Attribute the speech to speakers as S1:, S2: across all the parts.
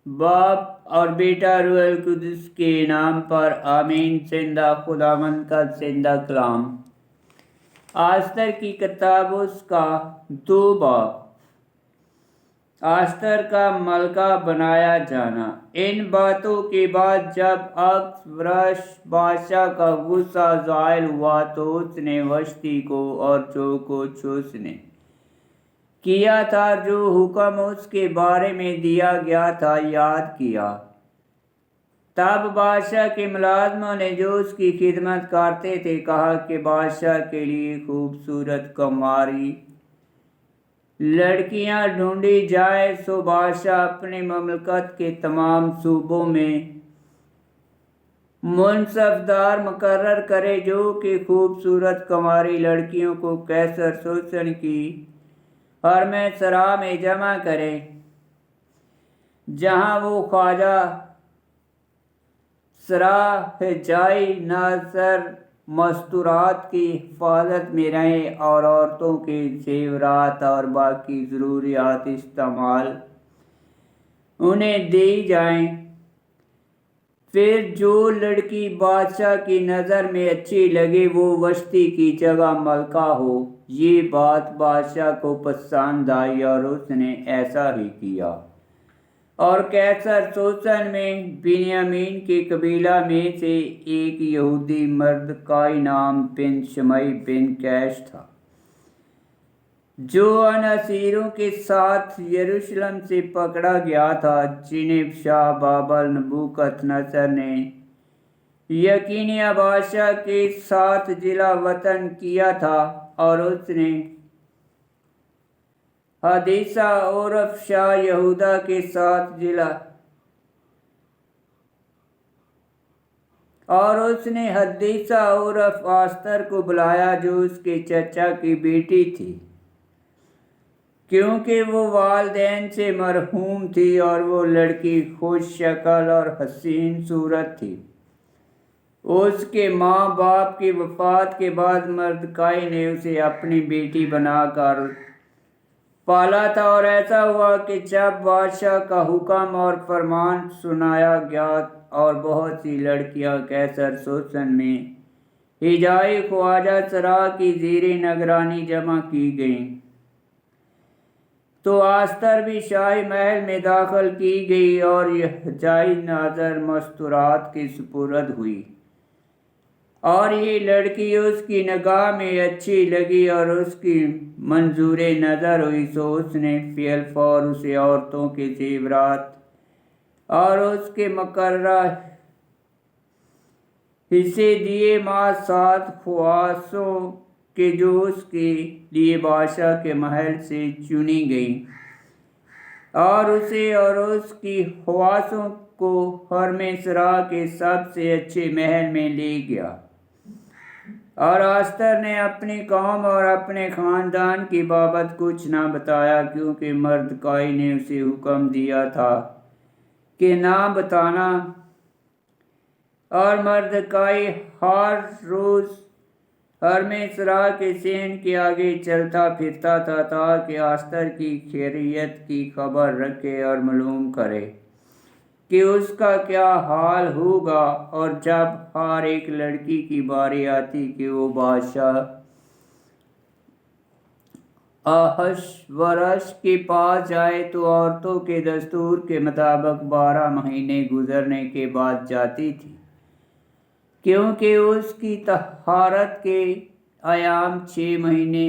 S1: باپ اور بیٹا روح القدس کے نام پر آمین۔ زندہ خداوند کا زندہ کلام۔ آستر کی کتاب اس کا 2 باب۔ آستر کا ملکہ بنایا جانا۔ ان باتوں کے بعد جب احسویروش بادشاہ کا غصہ زائل ہوا تو اس نے واشتی کو اور جو کچھ اس نے کیا تھا، جو حکم اس کے بارے میں دیا گیا تھا، یاد کیا۔ تب بادشاہ کے ملازموں نے جو اس کی خدمت کرتے تھے کہا کہ بادشاہ کے لیے خوبصورت کماری لڑکیاں ڈھونڈی جائیں۔ سو بادشاہ اپنی مملکت کے تمام صوبوں میں منصفدار مقرر کرے جو کہ خوبصورت کماری لڑکیوں کو قیصر سوسن کی حرم سرا میں جمع کرے، جہاں وہ خواجہ سراحجائی نظر مستورات کی حفاظت میں رہیں اور عورتوں کے زیورات اور باقی ضروریات استعمال انہیں دی جائیں۔ پھر جو لڑکی بادشاہ کی نظر میں اچھی لگے وہ واشتی کی جگہ ملکہ ہو۔ یہ بات بادشاہ کو پسند آئی اور اس نے ایسا ہی کیا۔ اور قیصر سوسن میں بنیامین کے قبیلہ میں سے ایک یہودی مردکائی نام بن شمعی بن کیش تھا، جو ان اسیروں کے ساتھ یروشلم سے پکڑا گیا تھا جنہیں شاہ بابل نبوکت نصر نے یقینیہ بادشاہ کے ساتھ جلا وطن کیا تھا، اور اس نے حدیثہ عورف شاہ یہودا کے ساتھ جلا اور اس نے حدیثہ عورف آستر کو بلایا جو اس کے چچا کی بیٹی تھی، کیونکہ وہ والدین سے مرحوم تھی اور وہ لڑکی خوش شکل اور حسین صورت تھی۔ اس کے ماں باپ کی وفات کے بعد مردکائی نے اسے اپنی بیٹی بنا کر پالا تھا، اور ایسا ہوا کہ جب بادشاہ کا حکم اور فرمان سنایا گیا اور بہت سی لڑکیاں قیصر سوسن میں ہجائی خواجہ سرا کی زیر نگرانی جمع کی گئیں، تو آستر بھی شاہی محل میں داخل کی گئی اور ہجائی نظر مستورات کے سپرد ہوئی۔ اور یہ لڑکی اس کی نگاہ میں اچھی لگی اور اس کی منظور نظر ہوئی، سو اس نے فی الفور اسے عورتوں کے زیورات اور اس کے مقررہ حصے دیے، ماں 7 خواصوں کے جو اس کے لیے بادشاہ کے محل سے چنی گئیں، اور اسے اور اس کی خواصوں کو حرم سرا کے سب سے اچھے محل میں لے گیا۔ اور آستر نے اپنی قوم اور اپنے خاندان کی بابت کچھ نہ بتایا، کیونکہ مردکائی نے اسے حکم دیا تھا کہ نہ بتانا۔ اور مردکائی ہر روز حرم سرا کے صحن کے آگے چلتا پھرتا تھا تاکہ آستر کی خیریت کی خبر رکھے اور معلوم کرے کہ اس کا کیا حال ہوگا۔ اور جب ہر ایک لڑکی کی باری آتی کہ وہ بادشاہ احسویروش کے پاس جائے تو عورتوں کے دستور کے مطابق 12 مہینے گزرنے کے بعد جاتی تھی، کیونکہ اس کی طہارت کے ایام 6 مہینے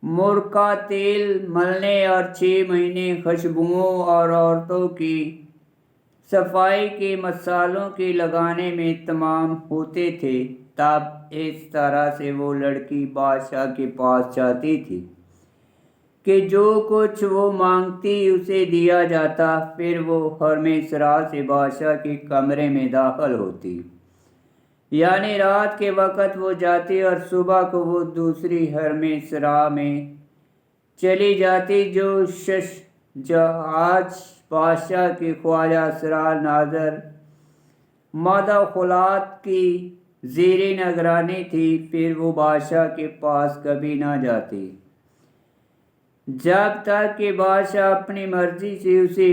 S1: مر کا تیل ملنے اور 6 مہینے خوشبوؤں اور عورتوں کی صفائی کے مصالوں کے لگانے میں تمام ہوتے تھے۔ تب اس طرح سے وہ لڑکی بادشاہ کے پاس جاتی تھی کہ جو کچھ وہ مانگتی اسے دیا جاتا۔ پھر وہ حرم سرا سے بادشاہ کے کمرے میں داخل ہوتی، یعنی رات کے وقت وہ جاتی، اور صبح کو وہ دوسری حرم سرا میں چلی جاتی جو ششجاج بادشاہ کی خواجہ سرا نظر مداخلات کی زیر نگرانی تھی۔ پھر وہ بادشاہ کے پاس کبھی نہ جاتی جب تک کہ بادشاہ اپنی مرضی سے اسے